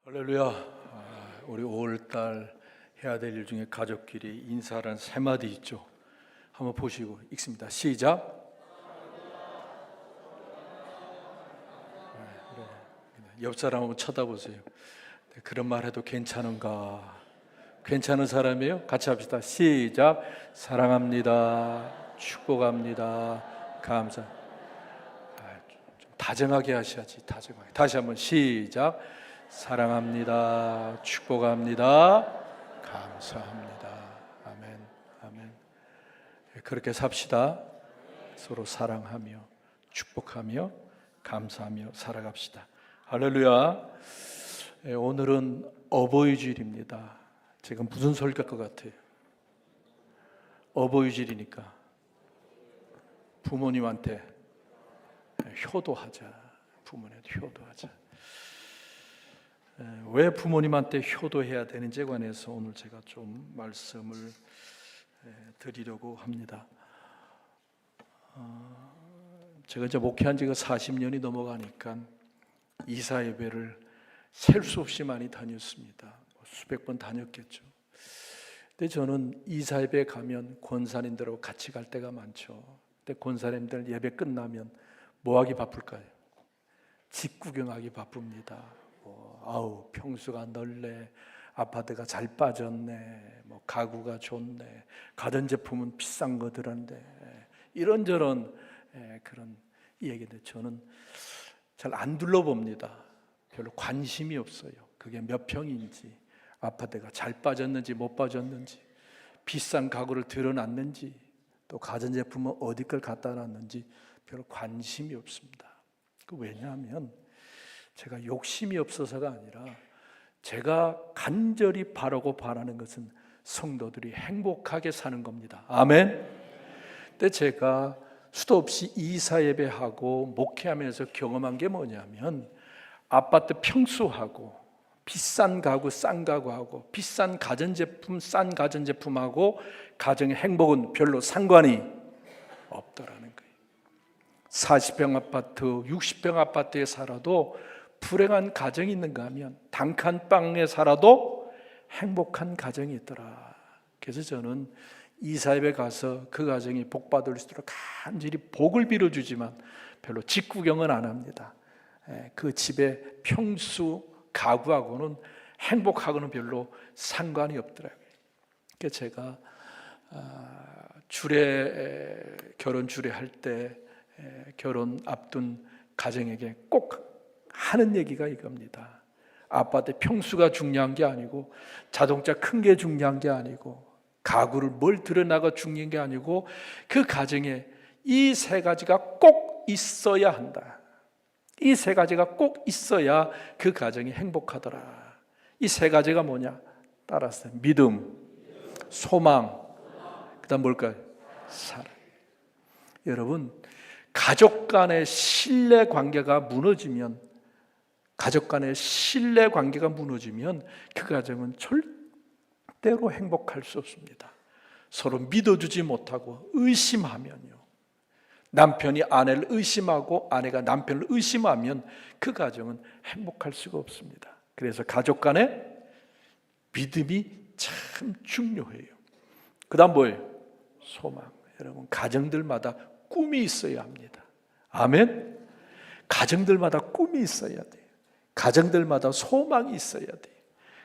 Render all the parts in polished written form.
할렐루야. 우리 5월달 해야 될 일 중에 가족끼리 인사라는 세 마디 있죠. 한번 보시고 읽습니다. 시작. 옆 사람 한번 쳐다보세요. 그런 말 해도 괜찮은가? 괜찮은 사람이에요? 같이 합시다. 시작. 사랑합니다. 축복합니다. 감사. 좀 다정하게 하셔야지. 다정하게. 다시 한번 시작. 사랑합니다. 축복합니다. 감사합니다. 아멘. 아멘. 그렇게 삽시다. 서로 사랑하며 축복하며 감사하며 살아갑시다. 할렐루야. 오늘은 어버이주일입니다. 제가 무슨 설교할 것 같아요? 어버이주일이니까 부모님한테 효도하자. 부모님한테 효도하자. 왜 부모님한테 효도해야 되는지에 관해서 오늘 제가 좀 말씀을 드리려고 합니다. 제가 이제 목회한 지가 40년이 넘어가니까 이사 예배를 셀 수 없이 많이 다녔습니다. 수백 번 다녔겠죠. 근데 저는 이사 예배 가면 권사님들하고 같이 갈 때가 많죠. 근데 권사님들 예배 끝나면 뭐 하기 바쁠까요? 집 구경하기 바쁩니다. 아우 평수가 넓네, 아파트가 잘 빠졌네, 뭐 가구가 좋네, 가전제품은 비싼 거 들었네, 이런저런 그런 얘기인데 저는 잘 안 둘러봅니다. 별로 관심이 없어요. 그게 몇 평인지, 아파트가 잘 빠졌는지 못 빠졌는지, 비싼 가구를 들어놨는지, 또 가전제품은 어디 걸 갖다 놨는지 별로 관심이 없습니다. 왜냐하면 제가 욕심이 없어서가 아니라 제가 간절히 바라고 바라는 것은 성도들이 행복하게 사는 겁니다. 아멘. 근데 제가 수도 없이 이사 예배하고 목회하면서 경험한 게 뭐냐면 아파트 평수하고 비싼 가구 싼 가구하고 비싼 가전제품 싼 가전제품하고 가정의 행복은 별로 상관이 없더라는 거예요. 40평 아파트 60평 아파트에 살아도 불행한 가정이 있는가 하면 단칸방에 살아도 행복한 가정이 있더라. 그래서 저는 이사예배 가서 그 가정이 복받을 수 있도록 간절히 복을 빌어주지만 별로 집 구경은 안 합니다. 그 집의 평수 가구하고는 행복하고는 별로 상관이 없더라고요. 그래서 제가 결혼 주례할 때 결혼 앞둔 가정에게 꼭 하는 얘기가 이겁니다. 아파트 평수가 중요한 게 아니고 자동차 큰 게 중요한 게 아니고 가구를 뭘 들여나가 중요한 게 아니고 그 가정에 이 세 가지가 꼭 있어야 한다. 이 세 가지가 꼭 있어야 그 가정이 행복하더라. 이 세 가지가 뭐냐? 따라서 믿음, 소망, 그 다음 뭘까요? 사랑. 여러분, 가족 간의 신뢰 관계가 무너지면 그 가정은 절대로 행복할 수 없습니다. 서로 믿어주지 못하고 의심하면요, 남편이 아내를 의심하고 아내가 남편을 의심하면 그 가정은 행복할 수가 없습니다. 그래서 가족 간의 믿음이 참 중요해요. 그 다음 뭐예요? 소망. 여러분, 가정들마다 꿈이 있어야 합니다. 아멘. 가정들마다 꿈이 있어야 돼요. 가정들마다 소망이 있어야 돼요.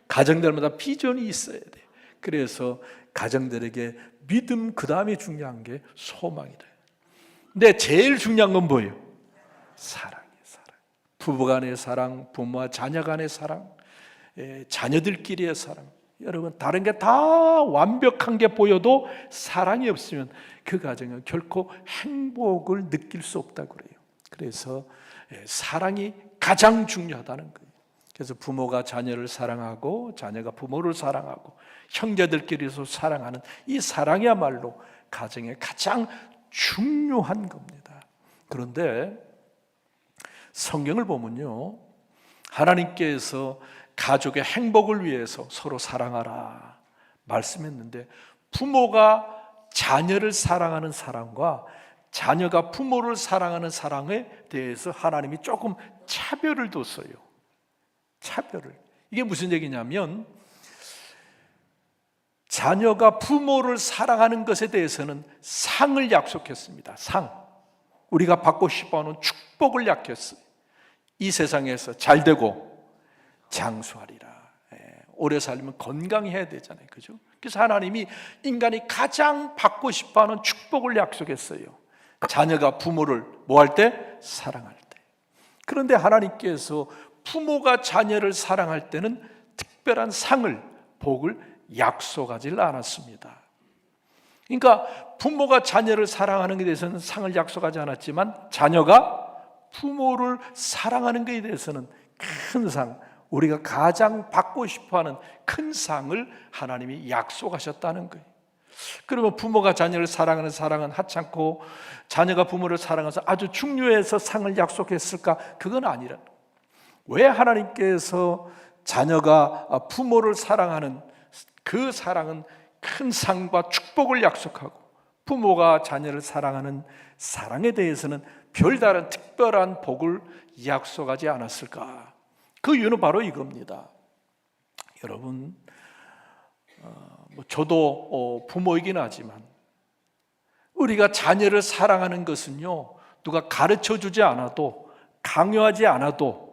가정들마다 비전이 있어야 돼요. 그래서 가정들에게 믿음 그 다음에 중요한 게 소망이다. 근데 제일 중요한 건 뭐예요? 사랑이에요. 사랑. 부부간의 사랑, 부모와 자녀 간의 사랑, 자녀들끼리의 사랑. 여러분, 다른 게 다 완벽한 게 보여도 사랑이 없으면 그 가정은 결코 행복을 느낄 수 없다고 그래요. 그래서 사랑이 가장 중요하다는 거예요. 그래서 부모가 자녀를 사랑하고 자녀가 부모를 사랑하고 형제들끼리서 사랑하는 이 사랑이야말로 가정의 가장 중요한 겁니다. 그런데 성경을 보면요, 하나님께서 가족의 행복을 위해서 서로 사랑하라 말씀했는데 부모가 자녀를 사랑하는 사랑과 자녀가 부모를 사랑하는 사랑에 대해서 하나님이 조금 차별을 뒀어요. 차별을. 이게 무슨 얘기냐면 자녀가 부모를 사랑하는 것에 대해서는 상을 약속했습니다. 상. 우리가 받고 싶어하는 축복을 약속했어요. 이 세상에서 잘되고 장수하리라. 오래 살면 건강해야 되잖아요. 그죠? 그래서 하나님이 인간이 가장 받고 싶어하는 축복을 약속했어요. 자녀가 부모를 뭐 할 때? 사랑할 때. 그런데 하나님께서 부모가 자녀를 사랑할 때는 특별한 상을, 복을 약속하지 않았습니다. 그러니까 부모가 자녀를 사랑하는 것에 대해서는 상을 약속하지 않았지만 자녀가 부모를 사랑하는 것에 대해서는 큰 상, 우리가 가장 받고 싶어하는 큰 상을 하나님이 약속하셨다는 거예요. 그러면 부모가 자녀를 사랑하는 사랑은 하찮고 자녀가 부모를 사랑해서 아주 중요해서 상을 약속했을까? 그건 아니라. 왜 하나님께서 자녀가 부모를 사랑하는 그 사랑은 큰 상과 축복을 약속하고 부모가 자녀를 사랑하는 사랑에 대해서는 별다른 특별한 복을 약속하지 않았을까? 그 이유는 바로 이겁니다. 여러분, 저도 부모이긴 하지만 우리가 자녀를 사랑하는 것은요, 누가 가르쳐 주지 않아도, 강요하지 않아도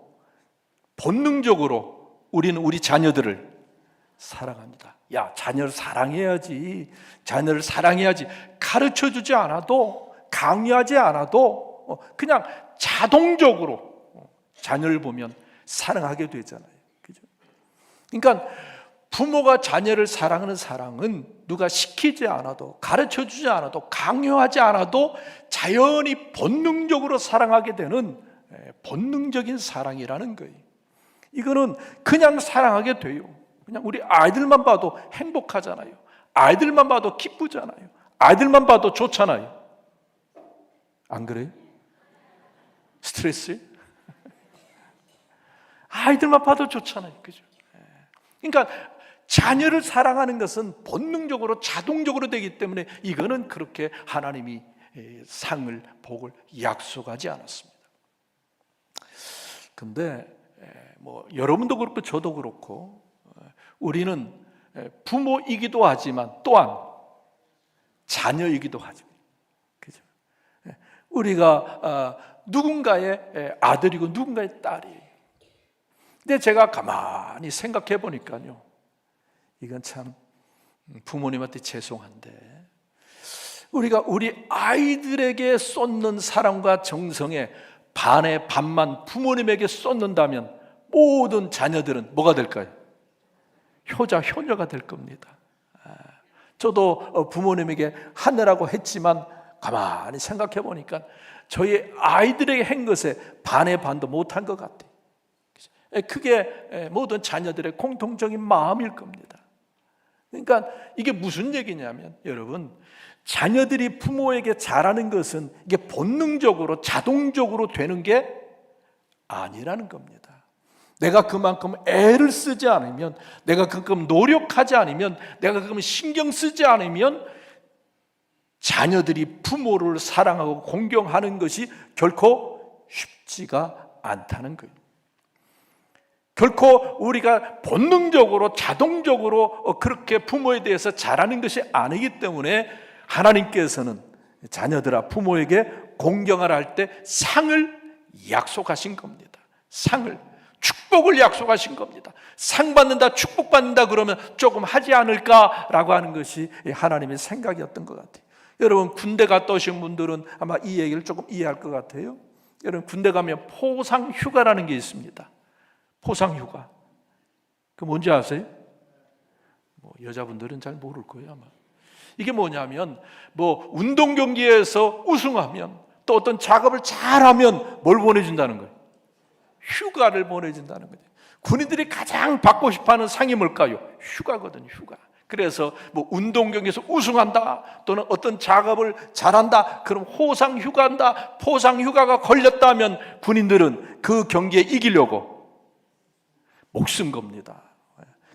본능적으로 우리는 우리 자녀들을 사랑합니다. 야, 자녀를 사랑해야지. 자녀를 사랑해야지. 가르쳐 주지 않아도, 강요하지 않아도 그냥 자동적으로 자녀를 보면 사랑하게 되잖아요. 그죠? 그러니까 부모가 자녀를 사랑하는 사랑은 누가 시키지 않아도, 가르쳐 주지 않아도, 강요하지 않아도 자연히 본능적으로 사랑하게 되는 본능적인 사랑이라는 거예요. 이거는 그냥 사랑하게 돼요. 그냥 우리 아이들만 봐도 행복하잖아요. 아이들만 봐도 기쁘잖아요. 아이들만 봐도 좋잖아요. 안 그래요? 스트레스? 아이들만 봐도 좋잖아요. 그죠? 그러니까 자녀를 사랑하는 것은 본능적으로 자동적으로 되기 때문에 이거는 그렇게 하나님이 상을, 복을 약속하지 않았습니다. 근데 여러분도 그렇고 저도 그렇고 우리는 부모이기도 하지만 또한 자녀이기도 하죠. 그죠? 우리가 누군가의 아들이고 누군가의 딸이에요. 근데 제가 가만히 생각해 보니까요, 이건 참 부모님한테 죄송한데 우리가 우리 아이들에게 쏟는 사랑과 정성의 반의 반만 부모님에게 쏟는다면 모든 자녀들은 뭐가 될까요? 효자, 효녀가 될 겁니다. 저도 부모님에게 하느라고 했지만 가만히 생각해 보니까 저희 아이들에게 한 것에 반의 반도 못한 것 같아요. 그게 모든 자녀들의 공통적인 마음일 겁니다. 그러니까 이게 무슨 얘기냐면 여러분, 자녀들이 부모에게 잘하는 것은 이게 본능적으로 자동적으로 되는 게 아니라는 겁니다. 내가 그만큼 애를 쓰지 않으면, 내가 그만큼 노력하지 않으면, 내가 그만큼 신경 쓰지 않으면 자녀들이 부모를 사랑하고 공경하는 것이 결코 쉽지가 않다는 거예요. 결코 우리가 본능적으로 자동적으로 그렇게 부모에 대해서 잘하는 것이 아니기 때문에 하나님께서는 자녀들아 부모에게 공경을 할 때 상을 약속하신 겁니다. 상을, 축복을 약속하신 겁니다. 상 받는다, 축복 받는다 그러면 조금 하지 않을까라고 하는 것이 하나님의 생각이었던 것 같아요. 여러분 군대 갔다 오신 분들은 아마 이 얘기를 조금 이해할 것 같아요. 여러분 군대 가면 포상휴가라는 게 있습니다. 포상휴가. 그 뭔지 아세요? 여자분들은 잘 모를 거예요 아마. 이게 뭐냐면 운동 경기에서 우승하면 또 어떤 작업을 잘하면 뭘 보내준다는 거예요? 휴가를 보내준다는 거예요. 군인들이 가장 받고 싶어하는 상이 뭘까요? 휴가거든요. 휴가. 그래서 운동 경기에서 우승한다 또는 어떤 작업을 잘한다 그럼 호상휴가한다. 포상휴가가 걸렸다면 군인들은 그 경기에 이기려고 목숨 겁니다.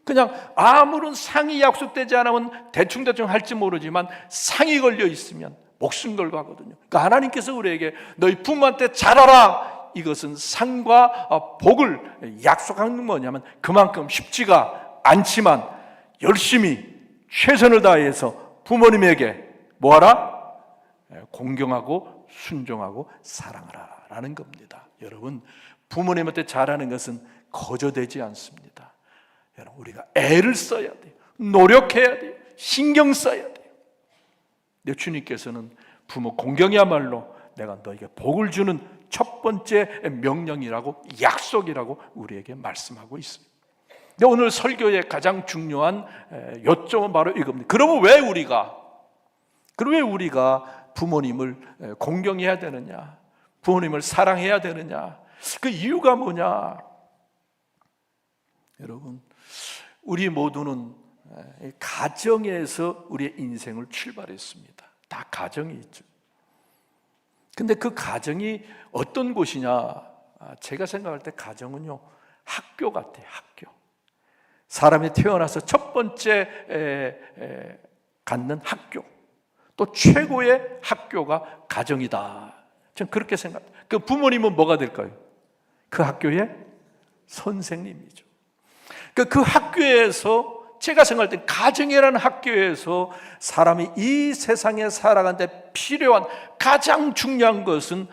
그냥 아무런 상이 약속되지 않으면 대충대충 할지 모르지만 상이 걸려 있으면 목숨 걸고 하거든요. 그러니까 하나님께서 우리에게 너희 부모한테 잘하라 이것은 상과 복을 약속하는 건 뭐냐면 그만큼 쉽지가 않지만 열심히 최선을 다해서 부모님에게 뭐하라? 공경하고 순종하고 사랑하라 라는 겁니다. 여러분, 부모님한테 잘하는 것은 거저되지 않습니다. 여러분, 우리가 애를 써야 돼요. 노력해야 돼요. 신경 써야 돼요. 내 주님께서는 부모 공경이야말로 내가 너에게 복을 주는 첫 번째 명령이라고, 약속이라고 우리에게 말씀하고 있어요. 근데 오늘 설교의 가장 중요한 요점은 바로 이겁니다. 그러면 왜 우리가 부모님을 공경해야 되느냐, 부모님을 사랑해야 되느냐, 그 이유가 뭐냐? 여러분, 우리 모두는 가정에서 우리의 인생을 출발했습니다. 다 가정이 있죠. 근데 그 가정이 어떤 곳이냐? 제가 생각할 때 가정은요, 학교 같아요. 학교. 사람이 태어나서 첫 번째 갖는 학교, 또 최고의 학교가 가정이다. 저는 그렇게 생각합니다. 그 부모님은 뭐가 될까요? 그 학교의 선생님이죠. 그 학교에서, 제가 생각할 때 가정이라는 학교에서 사람이 이 세상에 살아가는데 필요한 가장 중요한 것은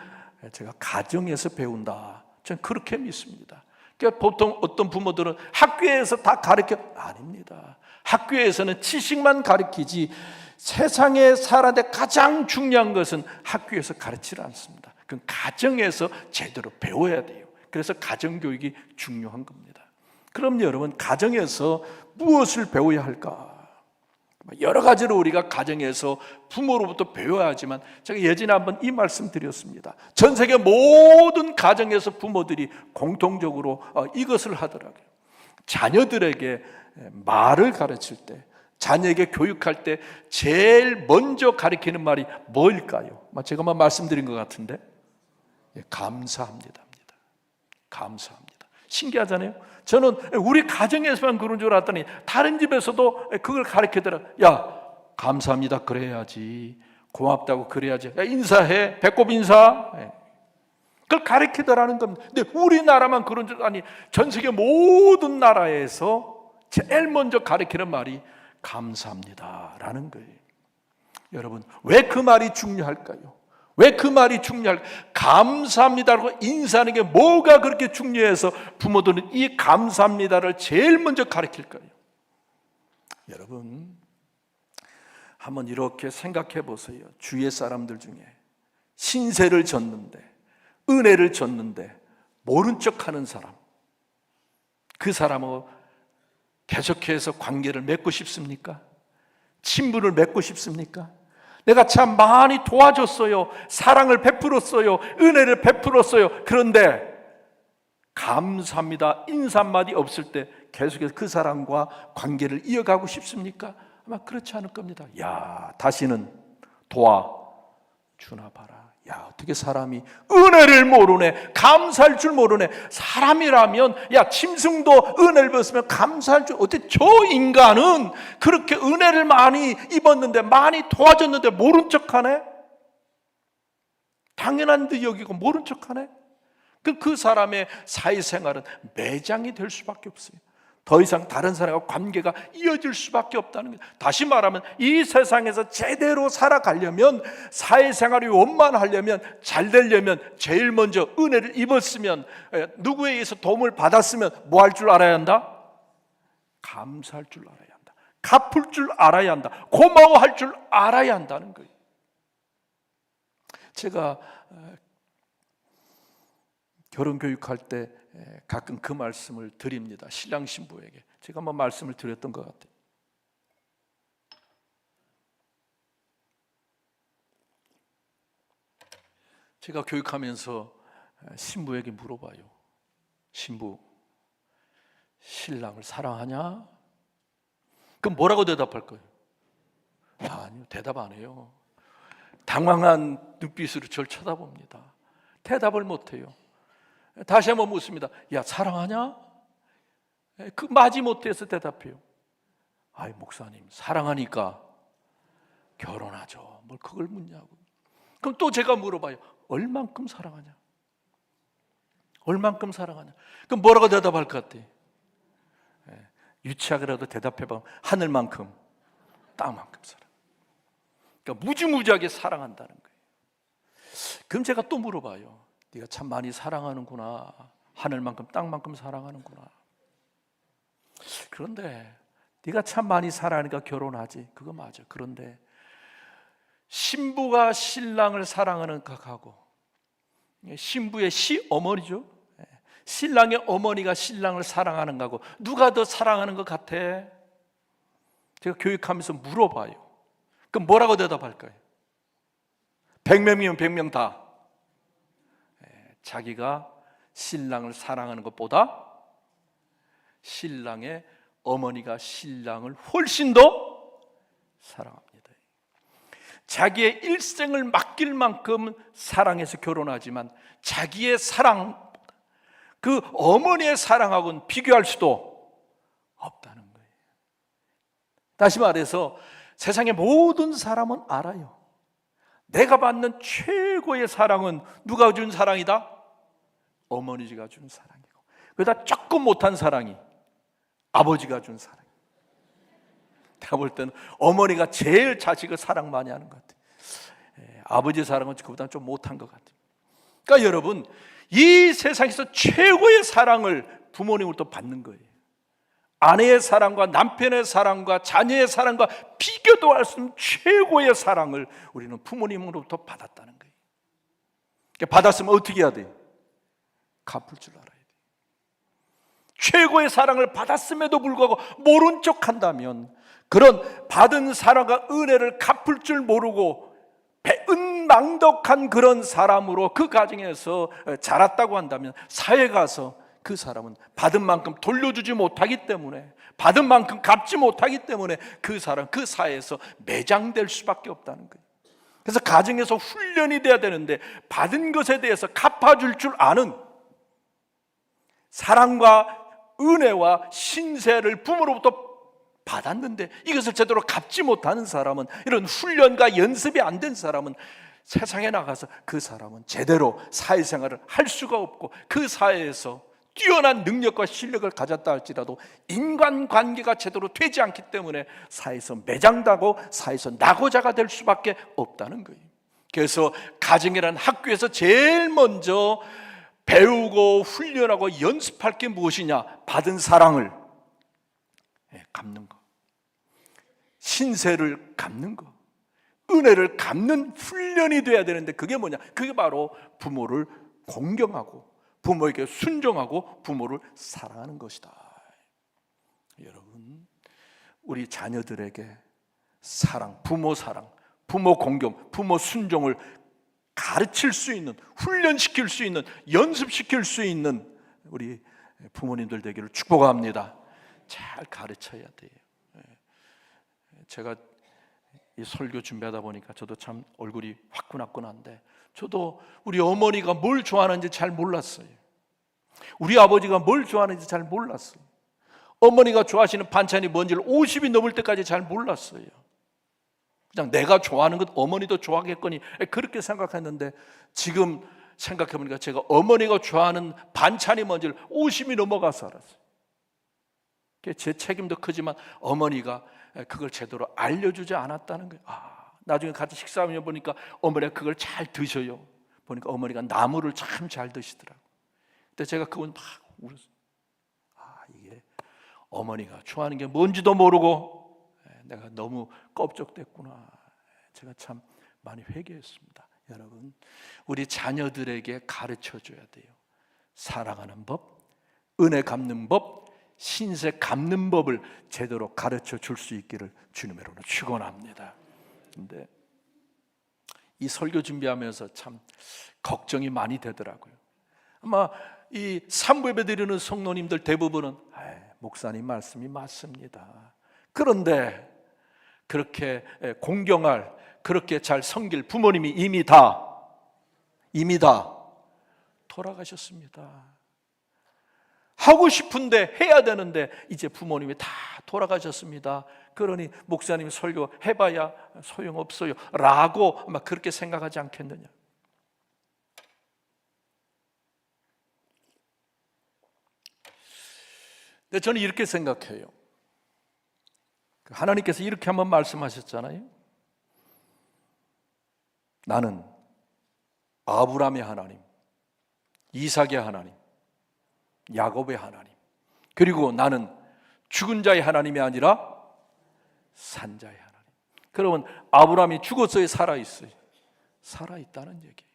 제가 가정에서 배운다. 저는 그렇게 믿습니다. 그러니까 보통 어떤 부모들은 학교에서 다 가르쳐, 아닙니다. 학교에서는 지식만 가르치지 세상에 살아가는데 가장 중요한 것은 학교에서 가르치지 않습니다. 그건 가정에서 제대로 배워야 돼요. 그래서 가정교육이 중요한 겁니다. 그럼 여러분, 가정에서 무엇을 배워야 할까? 여러 가지로 우리가 가정에서 부모로부터 배워야 하지만, 제가 예전에 한번 이 말씀 드렸습니다. 전 세계 모든 가정에서 부모들이 공통적으로 이것을 하더라고요. 자녀들에게 말을 가르칠 때, 자녀에게 교육할 때 제일 먼저 가르치는 말이 뭘까요? 제가 말씀드린 것 같은데, 감사합니다. 감사합니다. 신기하잖아요. 저는 우리 가정에서만 그런 줄 알았더니 다른 집에서도 그걸 가르치더라. 야, 감사합니다 그래야지, 고맙다고 그래야지, 야, 인사해, 배꼽 인사, 그걸 가르치더라는 겁니다. 근데 우리나라만 그런 줄 아니, 전 세계 모든 나라에서 제일 먼저 가르치는 말이 감사합니다라는 거예요. 여러분, 왜 그 말이 중요할까요? 왜 그 말이 중요할까요? 감사합니다라고 인사하는 게 뭐가 그렇게 중요해서 부모들은 이 감사합니다를 제일 먼저 가르칠까요? 여러분, 한번 이렇게 생각해 보세요. 주위의 사람들 중에 신세를 졌는데, 은혜를 졌는데 모른 척하는 사람, 그 사람하고 계속해서 관계를 맺고 싶습니까? 친분을 맺고 싶습니까? 내가 참 많이 도와줬어요, 사랑을 베풀었어요, 은혜를 베풀었어요. 그런데 감사합니다 인사 한마디 없을 때 계속해서 그 사람과 관계를 이어가고 싶습니까? 아마 그렇지 않을 겁니다. 야, 다시는 도와주나 봐라. 야, 어떻게 사람이 은혜를 모르네, 감사할 줄 모르네. 사람이라면, 야, 짐승도 은혜를 받았으면 감사할 줄, 어떻게 저 인간은 그렇게 은혜를 많이 입었는데, 많이 도와줬는데 모른 척하네? 당연한 듯 여기고 모른 척하네? 그 사람의 사회생활은 매장이 될 수밖에 없어요. 더 이상 다른 사람과 관계가 이어질 수밖에 없다는 거예요. 다시 말하면 이 세상에서 제대로 살아가려면, 사회생활이 원만하려면, 잘 되려면 제일 먼저 은혜를 입었으면, 누구에 의해서 도움을 받았으면 뭐 할 줄 알아야 한다? 감사할 줄 알아야 한다. 갚을 줄 알아야 한다. 고마워할 줄 알아야 한다는 거예요. 제가 결혼 교육할 때 가끔 그 말씀을 드립니다. 신랑 신부에게 제가 한번 말씀을 드렸던 것 같아요. 제가 교육하면서 신부에게 물어봐요. 신부, 신랑을 사랑하냐? 그럼 뭐라고 대답할 거예요? 아니요, 대답 안 해요. 당황한 눈빛으로 저를 쳐다봅니다. 대답을 못 해요. 다시 한번 묻습니다. 야, 사랑하냐? 그 마지 못해서 대답해요. 아이, 목사님, 사랑하니까 결혼하죠. 뭘 그걸 묻냐고. 그럼 또 제가 물어봐요. 얼만큼 사랑하냐? 얼만큼 사랑하냐? 그럼 뭐라고 대답할 것 같아? 유치하게라도 대답해봐. 하늘만큼, 땅만큼 사랑. 그러니까 무지무지하게 사랑한다는 거예요. 그럼 제가 또 물어봐요. 네가 참 많이 사랑하는구나. 하늘만큼 땅만큼 사랑하는구나. 그런데 네가 참 많이 사랑하니까 결혼하지. 그거 맞아. 그런데 신부가 신랑을 사랑하는 것하고, 신부의 시어머니죠, 신랑의 어머니가 신랑을 사랑하는 거하고 누가 더 사랑하는 것 같아? 제가 교육하면서 물어봐요. 그럼 뭐라고 대답할까요? 100명이면 100명 다 자기가 신랑을 사랑하는 것보다 신랑의 어머니가 신랑을 훨씬 더 사랑합니다. 자기의 일생을 맡길 만큼 사랑해서 결혼하지만 자기의 사랑, 그 어머니의 사랑하고는 비교할 수도 없다는 거예요. 다시 말해서 세상의 모든 사람은 알아요. 내가 받는 최고의 사랑은 누가 준 사랑이다? 어머니가 준 사랑이고, 그러다 조금 못한 사랑이 아버지가 준 사랑. 내가 볼 때는 어머니가 제일 자식을 사랑 많이 하는 것 같아요. 아버지 사랑은 그보다 좀 못한 것 같아요. 그러니까 여러분, 이 세상에서 최고의 사랑을 부모님으로부터 받는 거예요. 아내의 사랑과 남편의 사랑과 자녀의 사랑과 비교도 할 수 없는 최고의 사랑을 우리는 부모님으로부터 받았다는 거예요. 그러니까 받았으면 어떻게 해야 돼요? 갚을 줄 알아야 돼요. 최고의 사랑을 받았음에도 불구하고 모른 척 한다면, 그런 받은 사랑과 은혜를 갚을 줄 모르고 배은망덕한 그런 사람으로 그 가정에서 자랐다고 한다면, 사회 가서 그 사람은 받은 만큼 돌려주지 못하기 때문에, 받은 만큼 갚지 못하기 때문에 그 사람, 그 사회에서 매장될 수밖에 없다는 거예요. 그래서 가정에서 훈련이 돼야 되는데, 받은 것에 대해서 갚아줄 줄 아는 사랑과 은혜와 신세를 부모로부터 받았는데 이것을 제대로 갚지 못하는 사람은, 이런 훈련과 연습이 안 된 사람은 세상에 나가서 그 사람은 제대로 사회생활을 할 수가 없고, 그 사회에서 뛰어난 능력과 실력을 가졌다 할지라도 인간관계가 제대로 되지 않기 때문에 사회에서 매장되고 사회에서 낙오자가 될 수밖에 없다는 거예요. 그래서 가정이라는 학교에서 제일 먼저 배우고 훈련하고 연습할 게 무엇이냐? 받은 사랑을 갚는 거, 신세를 갚는 거, 은혜를 갚는 훈련이 돼야 되는데, 그게 뭐냐? 그게 바로 부모를 공경하고 부모에게 순종하고 부모를 사랑하는 것이다. 여러분, 우리 자녀들에게 사랑, 부모 공경, 부모 순종을 가르칠 수 있는, 훈련시킬 수 있는, 연습시킬 수 있는 우리 부모님들 되기를 축복합니다. 잘 가르쳐야 돼요. 제가 이 설교 준비하다 보니까 저도 참 얼굴이 화끈화끈한데, 저도 우리 어머니가 뭘 좋아하는지 잘 몰랐어요. 우리 아버지가 뭘 좋아하는지 잘 몰랐어요. 어머니가 좋아하시는 반찬이 뭔지를 50이 넘을 때까지 잘 몰랐어요. 그냥 내가 좋아하는 것 어머니도 좋아하겠거니 그렇게 생각했는데, 지금 생각해보니까 제가 어머니가 좋아하는 반찬이 뭔지를 50이 넘어가서 알았어요. 제 책임도 크지만 어머니가 그걸 제대로 알려주지 않았다는 거예요. 나중에 같이 식사하면 보니까 어머니가 그걸 잘 드셔요. 보니까 어머니가 나물을 참 잘 드시더라고요. 근데 제가 그건 막 울었어요. 이게 어머니가 좋아하는 게 뭔지도 모르고 내가 너무 껍적됐구나. 제가 참 많이 회개했습니다. 여러분, 우리 자녀들에게 가르쳐줘야 돼요. 사랑하는 법, 은혜 갚는 법, 신세 갚는 법을 제대로 가르쳐 줄 수 있기를 주님의 이름으로 축원합니다. 근데 이 설교 준비하면서 참 걱정이 많이 되더라고요. 아마 이 산부예배 드리는 성도님들 대부분은 목사님 말씀이 맞습니다. 그런데 그렇게 공경할, 그렇게 잘 섬길 부모님이 이미 다 돌아가셨습니다. 하고 싶은데 해야 되는데 이제 부모님이 다 돌아가셨습니다. 그러니 목사님 설교 해봐야 소용없어요 라고 아마 그렇게 생각하지 않겠느냐. 근데 저는 이렇게 생각해요. 하나님께서 이렇게 한번 말씀하셨잖아요. 나는 아브라함의 하나님, 이삭의 하나님, 야곱의 하나님, 그리고 나는 죽은 자의 하나님이 아니라 산 자의 하나님. 그러면 아브라함이 죽었어요, 살아있어요? 살아있다는 얘기예요.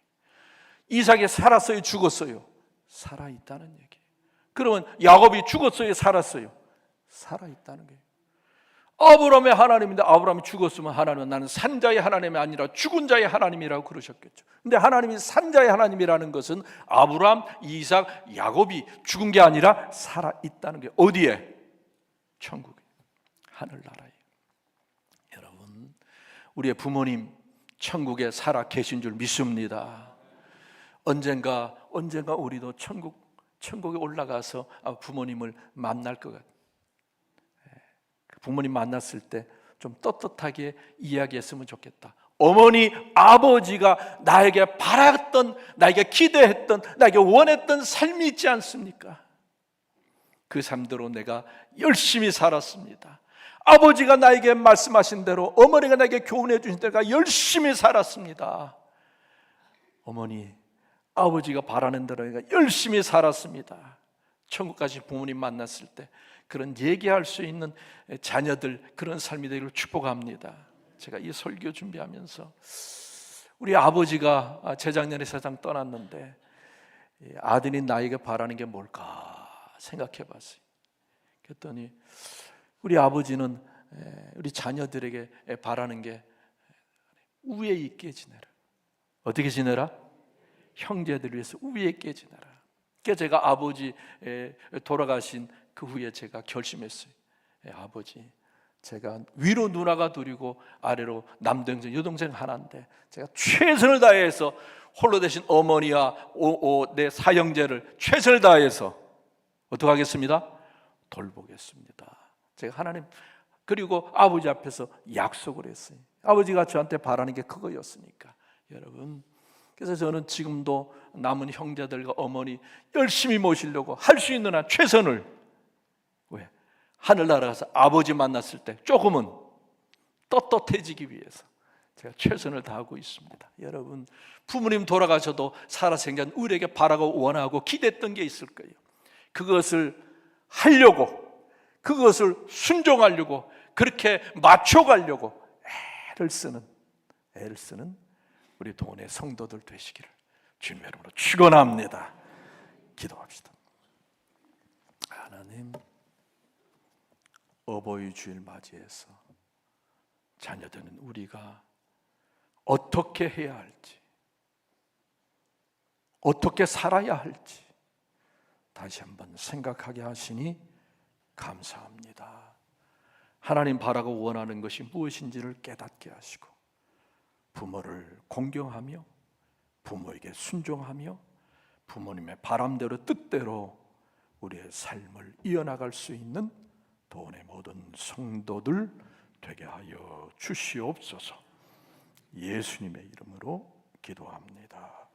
이삭이 살았어요, 죽었어요? 살아있다는 얘기예요. 그러면 야곱이 죽었어요, 살았어요? 살아있다는 거예요. 아브라함의 하나님인데 아브라함이 죽었으면 하나님은 나는 산자의 하나님이 아니라 죽은 자의 하나님이라고 그러셨겠죠. 근데 하나님이 산자의 하나님이라는 것은 아브라함, 이삭, 야곱이 죽은 게 아니라 살아있다는 게 어디에? 천국에, 하늘나라에. 여러분, 우리의 부모님 천국에 살아 계신 줄 믿습니다. 언젠가 우리도 천국에 올라가서 부모님을 만날 것 같아요. 부모님 만났을 때 좀 떳떳하게 이야기했으면 좋겠다. 어머니, 아버지가 나에게 바랐던, 나에게 기대했던, 나에게 원했던 삶이 있지 않습니까? 그 삶대로 내가 열심히 살았습니다. 아버지가 나에게 말씀하신 대로, 어머니가 나에게 교훈해 주신 대로 내가 열심히 살았습니다. 어머니, 아버지가 바라는 대로 내가 열심히 살았습니다. 천국 가신 부모님 만났을 때 그런 얘기할 수 있는 자녀들, 그런 삶이 되기를 축복합니다. 제가 이 설교 준비하면서 우리 아버지가 재작년에 세상 떠났는데 아들이 나에게 바라는 게 뭘까 생각해 봤어요. 그랬더니 우리 아버지는 우리 자녀들에게 바라는 게 우애 있게 지내라. 어떻게 지내라? 형제들을 위해서 우애 있게 지내라. 그래서 제가 아버지 돌아가신 그 후에 제가 결심했어요. 아버지, 제가 위로 누나가 둘이고 아래로 남동생, 여동생 하나인데 제가 최선을 다해서 홀로 되신 어머니와 내 사형제를 최선을 다해서 어떻게 하겠습니다? 돌보겠습니다. 제가 하나님, 그리고 아버지 앞에서 약속을 했어요. 아버지가 저한테 바라는 게 그거였으니까. 여러분, 그래서 저는 지금도 남은 형제들과 어머니 열심히 모시려고 할 수 있는 한 최선을, 왜? 하늘나라 가서 아버지 만났을 때 조금은 떳떳해지기 위해서 제가 최선을 다하고 있습니다. 여러분, 부모님 돌아가셔도 살아생전 우리에게 바라고 원하고 기대했던 게 있을 거예요. 그것을 하려고, 그것을 순종하려고, 그렇게 맞춰가려고 애를 쓰는 우리 동원의 성도들 되시기를 주님의 이름으로 축원합니다. 기도합시다. 하나님, 어버이 주일 맞이해서 자녀되는 우리가 어떻게 해야 할지, 어떻게 살아야 할지 다시 한번 생각하게 하시니 감사합니다. 하나님 바라고 원하는 것이 무엇인지를 깨닫게 하시고 부모를 공경하며 부모에게 순종하며 부모님의 바람대로 뜻대로 우리의 삶을 이어나갈 수 있는 도원의 모든 성도들 되게 하여 주시옵소서. 예수님의 이름으로 기도합니다.